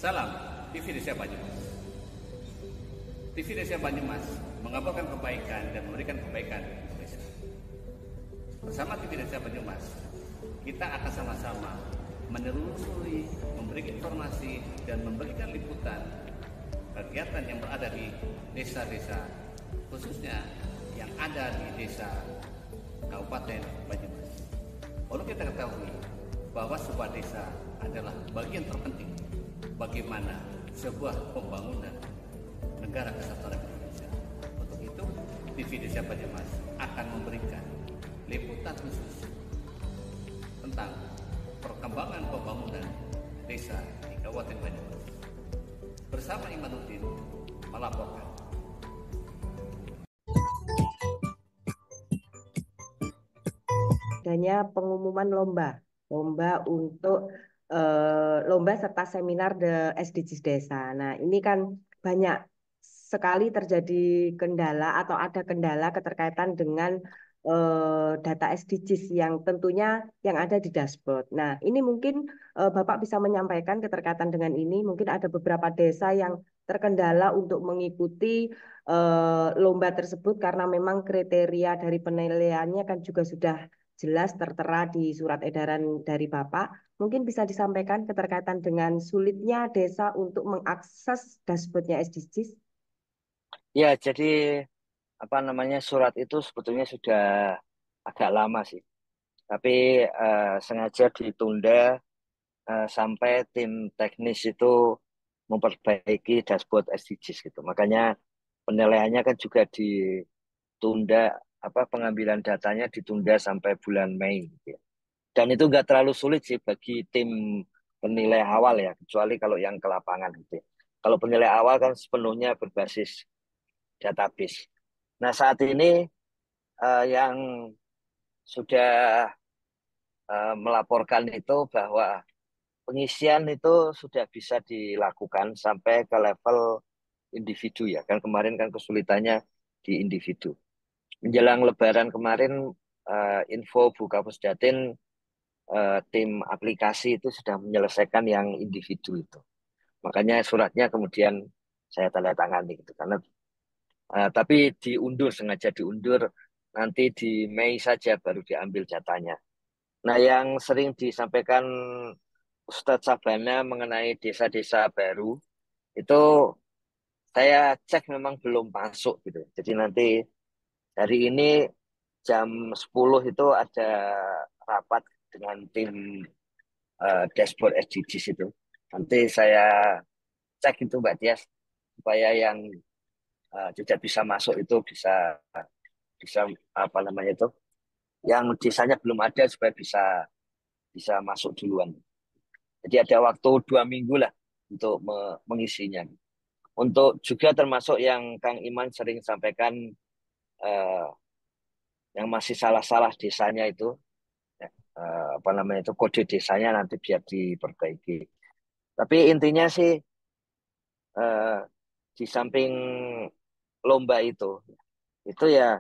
Salam TV Desa Banyumas. TV Desa Banyumas mengabarkan kebaikan dan memberikan kebaikan untuk desa. Bersama TV Desa Banyumas, kita akan sama-sama menelusuri, memberikan informasi dan memberikan liputan kegiatan yang berada di desa-desa, khususnya yang ada di desa Kabupaten Banyumas. Perlu kita ketahui bahwa sebuah desa adalah bagian terpenting bagaimana sebuah pembangunan negara kesatuan Republik Indonesia. Untuk itu, TV Desa Banyumas akan memberikan liputan khusus tentang perkembangan pembangunan desa di Kabupaten Banyumas. Bersama Imanuddin melaporkan. Adanya pengumuman lomba untuk lomba serta seminar SDGs Desa. Nah, ini kan banyak sekali terjadi kendala atau ada kendala keterkaitan dengan data SDGs yang tentunya yang ada di dashboard. Nah, ini mungkin Bapak bisa menyampaikan keterkaitan dengan ini. Mungkin ada beberapa desa yang terkendala untuk mengikuti lomba tersebut karena memang kriteria dari penilaiannya kan juga sudah jelas tertera di surat edaran dari Bapak. Mungkin bisa disampaikan keterkaitan dengan sulitnya desa untuk mengakses dashboardnya SDGs. Ya, jadi surat itu sebetulnya sudah agak lama sih. Tapi sengaja ditunda sampai tim teknis itu memperbaiki dashboard SDGs gitu. Makanya penilaiannya kan juga ditunda, pengambilan datanya ditunda sampai bulan Mei gitu ya. Dan itu nggak terlalu sulit sih bagi tim penilai awal ya, kecuali kalau yang ke lapangan gitu ya. Kalau penilai awal kan sepenuhnya berbasis database. Nah, saat ini yang sudah melaporkan itu bahwa pengisian itu sudah bisa dilakukan sampai ke level individu ya. Kan kemarin kan kesulitannya di individu. Menjelang Lebaran kemarin, info Bu Kapus Datin, tim aplikasi itu sudah menyelesaikan yang individu itu. Makanya suratnya kemudian saya tanda tangani gitu. Tapi sengaja diundur, nanti di Mei saja baru diambil datanya. Nah, yang sering disampaikan Ustadz Sabana mengenai desa-desa baru, itu saya cek memang belum masuk gitu. Jadi nanti hari ini jam 10 itu ada rapat dengan tim dashboard SDGs itu. Nanti saya cek itu Mbak Tias, supaya yang tidak bisa masuk itu bisa bisa itu, yang desanya belum ada supaya bisa bisa masuk duluan. Jadi ada waktu 2 minggu lah untuk mengisinya. Untuk juga termasuk yang Kang Iman sering sampaikan, eh, yang masih salah-salah desanya itu, ya, itu kode desanya nanti biar diperbaiki. Tapi intinya sih, eh, di samping lomba itu ya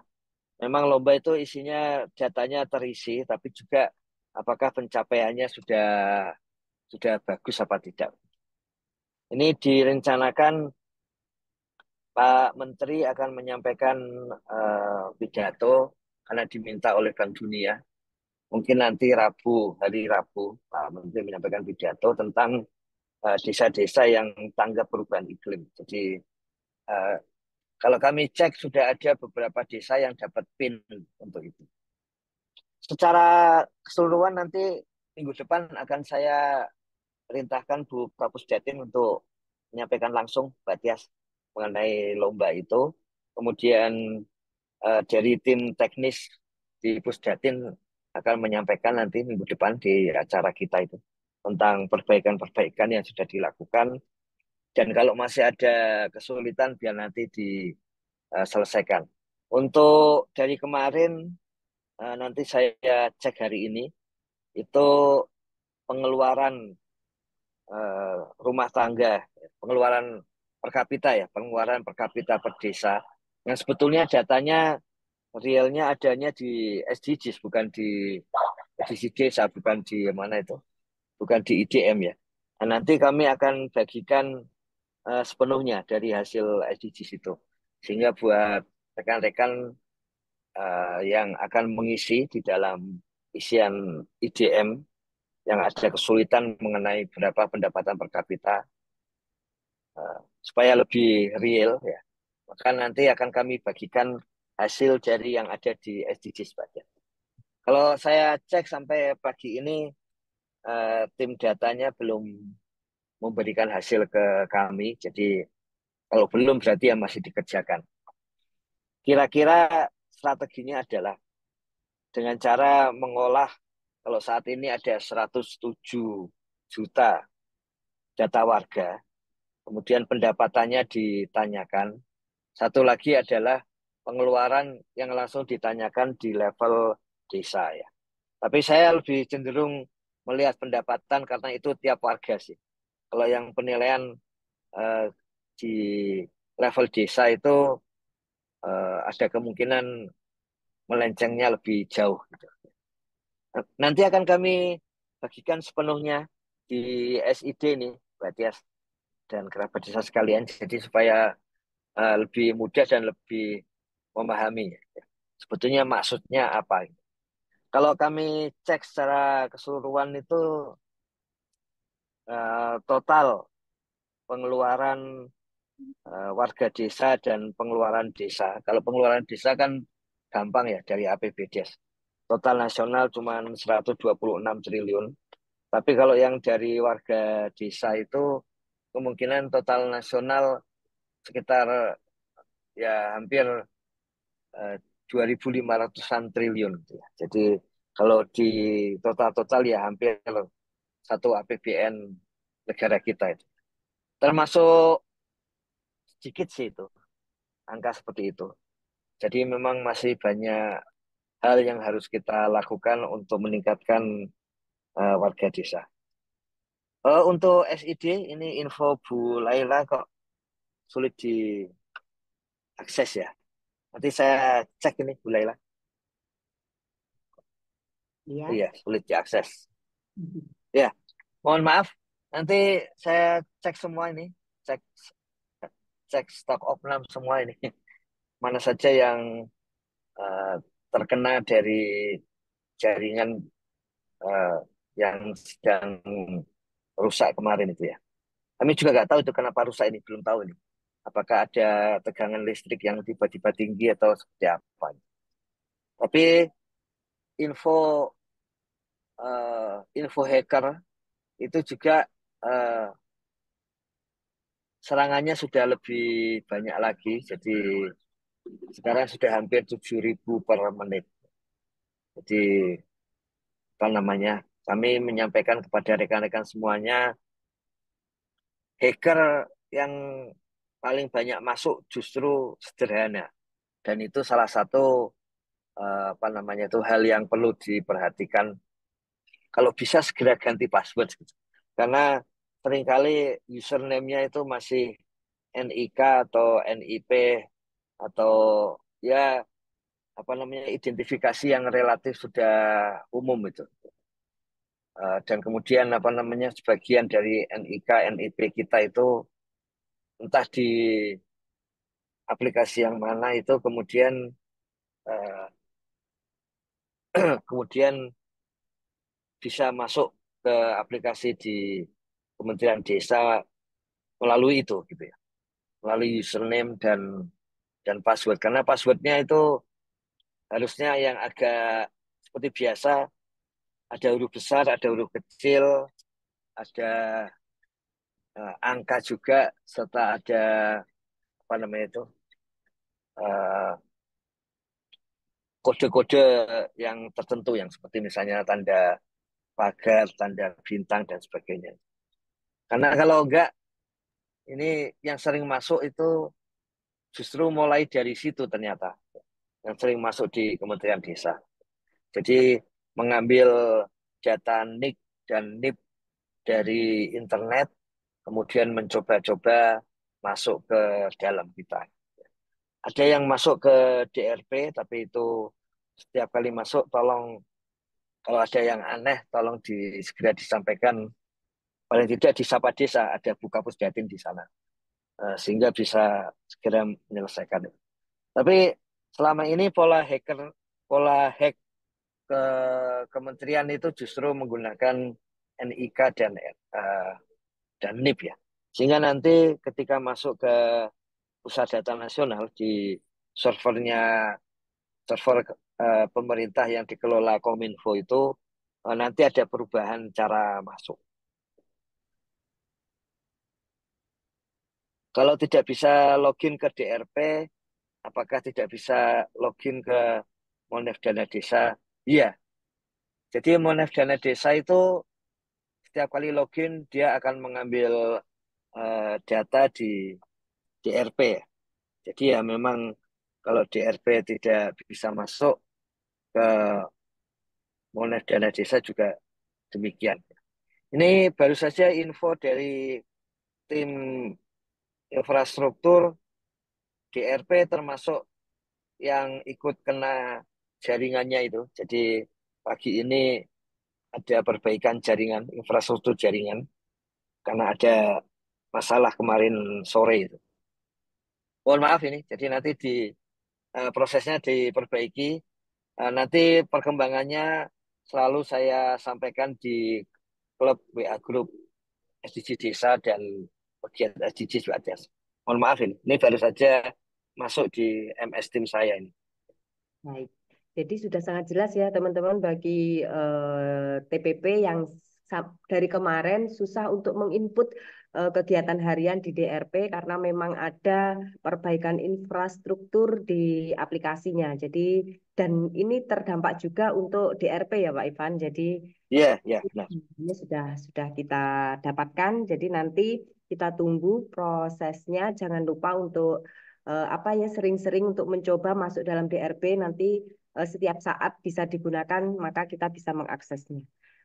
memang lomba itu isinya datanya terisi, tapi juga apakah pencapaiannya sudah bagus apa tidak. Ini direncanakan Pak Menteri akan menyampaikan pidato karena diminta oleh Bank Dunia. Mungkin nanti hari Rabu, Pak Menteri menyampaikan pidato tentang desa-desa yang tanggap perubahan iklim. Jadi eh, kalau kami cek sudah ada beberapa desa yang dapat PIN untuk itu. Secara keseluruhan nanti minggu depan akan saya perintahkan Bu Kapus Datin untuk menyampaikan langsung Mbak Tias mengenai lomba itu. Kemudian dari tim teknis di Pusdatin akan menyampaikan nanti minggu depan di acara kita itu tentang perbaikan-perbaikan yang sudah dilakukan. Dan kalau masih ada kesulitan biar nanti diselesaikan. Untuk dari kemarin, nanti saya cek hari ini itu pengeluaran rumah tangga, pengeluaran pengeluaran per kapita per desa yang sebetulnya datanya realnya adanya di SDGs, bukan di edisi desa, bukan di mana itu, bukan di IDM ya. Nah, nanti kami akan bagikan sepenuhnya dari hasil SDGs itu. Sehingga buat rekan-rekan yang akan mengisi di dalam isian IDM yang ada kesulitan mengenai berapa pendapatan per kapita, supaya lebih real ya. Maka nanti akan kami bagikan hasil dari yang ada di SDGs Pak. Kalau saya cek sampai pagi ini tim datanya belum memberikan hasil ke kami. Jadi kalau belum berarti ya masih dikerjakan. Kira-kira strateginya adalah dengan cara mengolah, kalau saat ini ada 107 juta data warga, kemudian pendapatannya ditanyakan. Satu lagi adalah pengeluaran yang langsung ditanyakan di level desa ya. Tapi saya lebih cenderung melihat pendapatan karena itu tiap warga sih. Kalau yang penilaian eh, di level desa itu ada kemungkinan melencengnya lebih jauh gitu. Nanti akan kami bagikan sepenuhnya di SID nih, Mbak Tias dan kerabat desa sekalian, jadi supaya lebih mudah dan lebih memahami sebetulnya maksudnya apa. Kalau kami cek secara keseluruhan itu total pengeluaran warga desa dan pengeluaran desa. Kalau pengeluaran desa kan gampang ya dari APBDes. Total nasional cuma 126 triliun. Tapi kalau yang dari warga desa itu kemungkinan total nasional sekitar ya hampir 2.500-an triliun gitu ya. Jadi kalau di total-total ya hampir satu APBN negara kita itu. Termasuk sedikit sih itu, angka seperti itu. Jadi memang masih banyak hal yang harus kita lakukan untuk meningkatkan warga desa. Untuk SID, ini info Bu Laila kok sulit diakses ya. Nanti saya cek ini Bu Laila. Iya. Iya, sulit diakses. Ya, mohon maaf. Nanti saya cek semua ini, cek cek stok opnam semua ini. Mana saja yang eh, terkena dari jaringan eh, yang sedang rusak kemarin itu ya. Kami juga nggak tahu itu kenapa rusak ini, belum tahu ini. Apakah ada tegangan listrik yang tiba-tiba tinggi atau seperti apa. Tapi info info hacker itu juga eh, serangannya sudah lebih banyak lagi. Jadi sekarang sudah hampir 7.000 per menit. Jadi apa namanya? Kami menyampaikan kepada rekan-rekan semuanya, hacker yang paling banyak masuk justru sederhana. Dan itu salah satu apa namanya itu hal yang perlu diperhatikan. Kalau bisa segera ganti password gitu. Karena seringkali username-nya itu masih NIK atau NIP atau ya apa namanya identifikasi yang relatif sudah umum itu. Dan kemudian apa namanya sebagian dari NIK NIP kita itu entah di aplikasi yang mana itu kemudian eh, kemudian bisa masuk ke aplikasi di Kementerian Desa melalui itu gitu ya, melalui username dan password. Karena passwordnya itu harusnya yang agak seperti biasa, ada huruf besar, ada huruf kecil, ada angka juga, serta ada apa namanya itu eh, kode-kode yang tertentu yang seperti misalnya tanda pagar, tanda bintang dan sebagainya. Karena kalau enggak, ini yang sering masuk itu justru mulai dari situ ternyata, yang sering masuk di Kementerian Desa. Jadi mengambil data NIK dan NIP dari internet, kemudian mencoba-coba masuk ke dalam kita. Ada yang masuk ke DRP, tapi itu setiap kali masuk tolong kalau ada yang aneh tolong segera disampaikan paling tidak di Sapa Desa ada Bu Kapusdatin di sana, sehingga bisa segera menyelesaikan itu. Tapi selama ini pola hack ke kementerian itu justru menggunakan NIK dan NIP ya. Sehingga nanti ketika masuk ke pusat data nasional di servernya server pemerintah yang dikelola Kominfo itu nanti ada perubahan cara masuk. Kalau tidak bisa login ke DRP, apakah tidak bisa login ke Monef Dana Desa? Iya. Jadi Monef Dana Desa itu setiap kali login dia akan mengambil data di DRP. Jadi ya memang kalau DRP tidak bisa masuk ke Monef Dana Desa juga demikian. Ini baru saja info dari tim infrastruktur DRP termasuk yang ikut kena jaringannya itu. Jadi pagi ini ada perbaikan jaringan, infrastruktur jaringan, karena ada masalah kemarin sore itu. Mohon maaf ini, jadi nanti prosesnya diperbaiki. Nanti perkembangannya selalu saya sampaikan di klub WA Group SDG Desa dan bagian SDG Desa. Mohon maaf ini baru saja masuk di MS tim saya ini. Baik. Jadi sudah sangat jelas ya teman-teman bagi TPP yang dari kemarin susah untuk menginput kegiatan harian di DRP karena memang ada perbaikan infrastruktur di aplikasinya. Jadi dan ini terdampak juga untuk DRP ya Pak Ivan. Jadi Iya, ya, benar. ini sudah kita dapatkan. Jadi nanti kita tunggu prosesnya. Jangan lupa untuk apa ya sering-sering untuk mencoba masuk dalam DRP. Nanti setiap saat bisa digunakan, maka kita bisa mengaksesnya.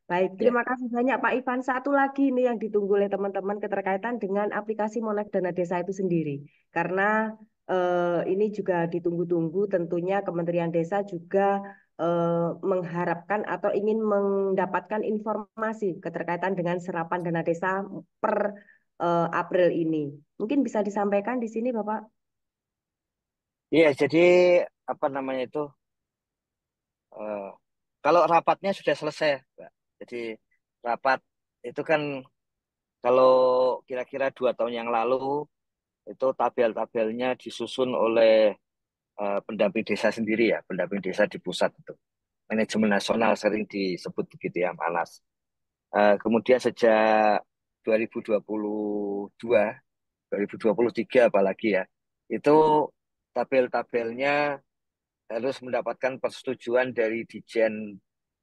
Baik, Ya. terima kasih banyak Pak Ivan. Satu lagi ini yang ditunggu oleh teman-teman keterkaitan dengan aplikasi Monek Dana Desa itu sendiri. Karena ini juga ditunggu-tunggu tentunya Kementerian Desa juga mengharapkan atau ingin mendapatkan informasi keterkaitan dengan serapan dana desa per April ini. Mungkin bisa disampaikan di sini, Bapak? Iya, jadi apa namanya itu? eh, Kalau rapatnya sudah selesai, Mbak. Jadi rapat itu kan kalau kira-kira 2 tahun yang lalu itu tabel-tabelnya disusun oleh pendamping desa sendiri ya, pendamping desa di pusat itu. Manajemen nasional sering disebut begitu ya, Manas. Kemudian sejak 2022, 2023 apalagi ya, itu tabel-tabelnya harus mendapatkan persetujuan dari Dijen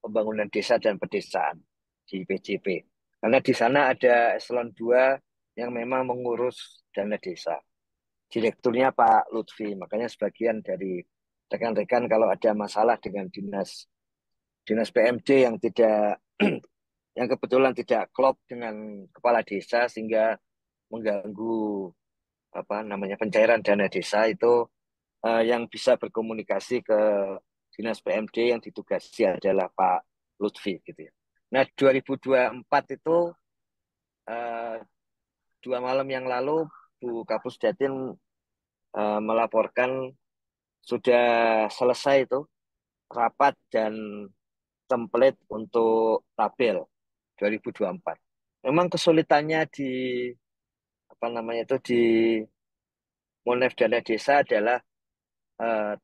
Pembangunan Desa dan Pedesaan di PJP. Karena di sana ada eselon 2 yang memang mengurus dana desa. Direkturnya Pak Lutfi. Makanya sebagian dari rekan-rekan kalau ada masalah dengan dinas PMD yang tidak yang kebetulan tidak klop dengan kepala desa sehingga mengganggu apa namanya pencairan dana desa itu yang bisa berkomunikasi ke dinas PMD yang ditugasi adalah Pak Lutfi gitu ya. Nah, 2024 itu eh, 2 malam yang lalu Bu Kapus Datin melaporkan sudah selesai itu rapat dan template untuk tabel 2024. Memang kesulitannya di apa namanya itu di Monef Dana Desa adalah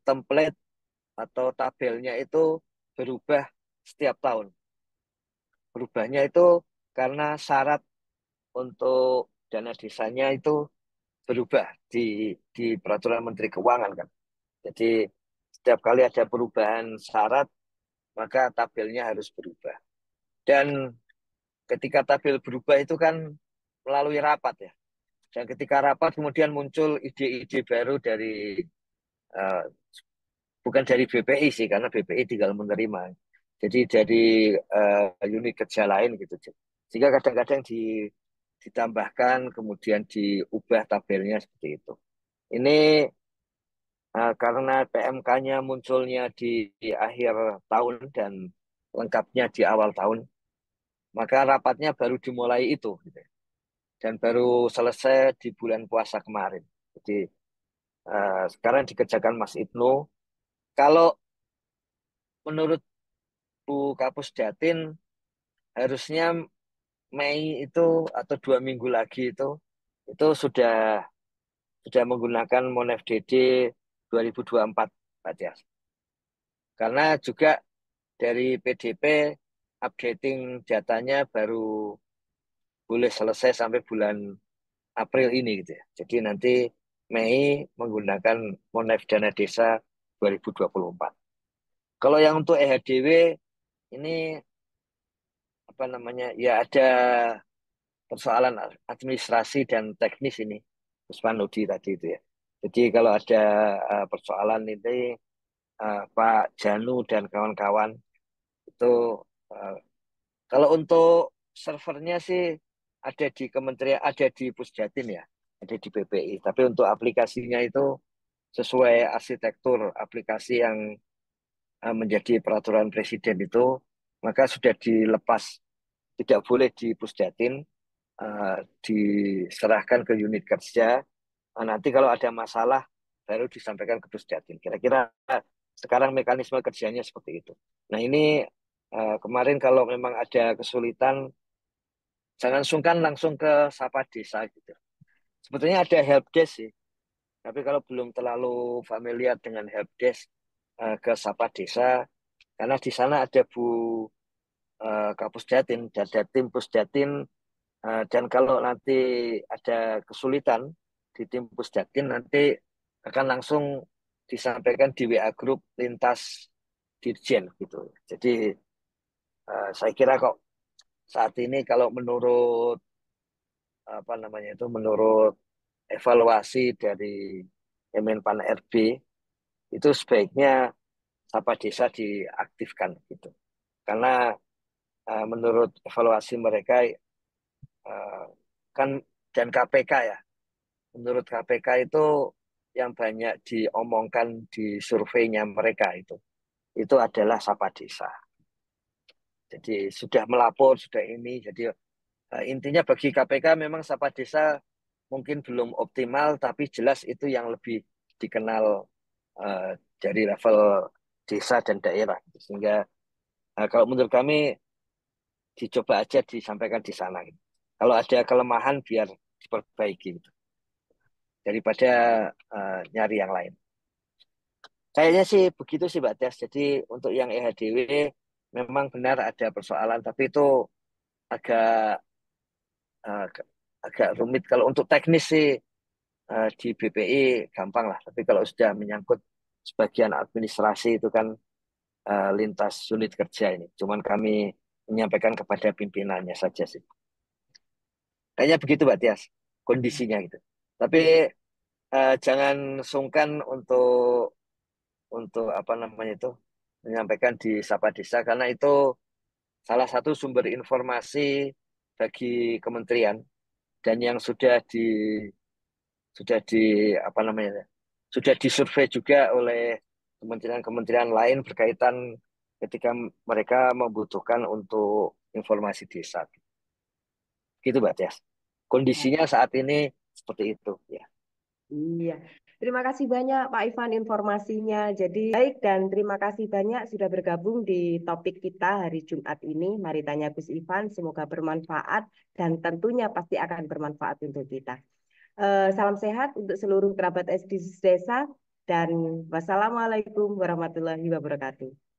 template atau tabelnya itu berubah setiap tahun. Berubahnya itu karena syarat untuk dana desanya itu berubah di peraturan Menteri Keuangan kan. Jadi setiap kali ada perubahan syarat maka tabelnya harus berubah. Dan ketika tabel berubah itu kan melalui rapat ya. Dan ketika rapat kemudian muncul ide-ide baru uh, bukan dari BPI sih, karena BPI tinggal menerima. Jadi dari unit kerja lain gitu. Sehingga kadang-kadang ditambahkan, kemudian diubah tabelnya seperti itu. Ini karena PMK-nya munculnya di akhir tahun dan lengkapnya di awal tahun. maka rapatnya baru dimulai itu, gitu. Dan baru selesai di bulan puasa kemarin. Jadi sekarang dikerjakan Mas Ibnu. Kalau menurut Bu Kapus Datin harusnya Mei itu atau 2 minggu lagi itu sudah menggunakan Monef DD 2024, Pak Tias. Karena juga dari PDP updating datanya baru boleh selesai sampai bulan April ini gitu ya. Jadi nanti Mei menggunakan Monef Dana Desa 2024. Kalau yang untuk EHDW ini apa namanya? Ya ada persoalan administrasi dan teknis ini, Mas Panudi tadi itu ya. Jadi kalau ada persoalan ini Pak Janu dan kawan-kawan itu uh, kalau untuk servernya sih ada di Kementerian, ada di Pusdatin ya, ada di BPI. Tapi untuk aplikasinya itu sesuai arsitektur aplikasi yang menjadi peraturan presiden itu, maka sudah dilepas, tidak boleh di Pusdatin, diserahkan ke unit kerja. Nanti kalau ada masalah baru disampaikan ke Pusdatin. Kira-kira sekarang mekanisme kerjanya seperti itu. Nah ini kemarin kalau memang ada kesulitan, jangan sungkan langsung ke Sapa Desa gitu. Sebetulnya ada helpdesk sih, tapi kalau belum terlalu familiar dengan helpdesk, ke Sapa Desa, karena di sana ada Bu Kapusdatin, ada tim Pusdatin, dan kalau nanti ada kesulitan di tim Pusdatin, nanti akan langsung disampaikan di WA Group lintas Dirjen gitu. Jadi saya kira kok saat ini kalau menurut apa namanya itu, menurut evaluasi dari Kemenpan RB itu sebaiknya Sapa Desa diaktifkan gitu. Karena menurut evaluasi mereka uh, kan dan KPK ya, menurut KPK itu yang banyak diomongkan di surveinya mereka itu adalah Sapa Desa. Jadi sudah melapor, sudah ini. Jadi intinya bagi KPK memang Sapa Desa mungkin belum optimal, tapi jelas itu yang lebih dikenal uh, dari level desa dan daerah. Sehingga kalau menurut kami dicoba aja disampaikan di sana. Gitu. Kalau ada kelemahan biar diperbaiki gitu. Daripada nyari yang lain. Kayaknya sih begitu sih Mbak Tias. Jadi untuk yang EHDW memang benar ada persoalan, tapi itu agak uh, agak rumit. Kalau untuk teknis sih di BPI gampang lah. Tapi kalau sudah menyangkut sebagian administrasi itu kan lintas unit kerja ini. Cuman kami menyampaikan kepada pimpinannya saja sih. Kayaknya begitu Mbak Tias, kondisinya gitu. Tapi jangan sungkan untuk apa namanya itu menyampaikan di Sapa Desa karena itu salah satu sumber informasi bagi kementerian dan yang sudah di apa namanya sudah disurvei juga oleh kementerian-kementerian lain berkaitan ketika mereka membutuhkan untuk informasi desa. Gitu Mbak Tias. Kondisinya saat ini seperti itu ya. Iya, terima kasih banyak Pak Ivan informasinya. Jadi baik dan terima kasih banyak sudah bergabung di topik kita hari Jumat ini. Mari tanya Gus Ivan, semoga bermanfaat dan tentunya pasti akan bermanfaat untuk kita. Salam sehat untuk seluruh kerabat SDGs Desa dan wassalamualaikum warahmatullahi wabarakatuh.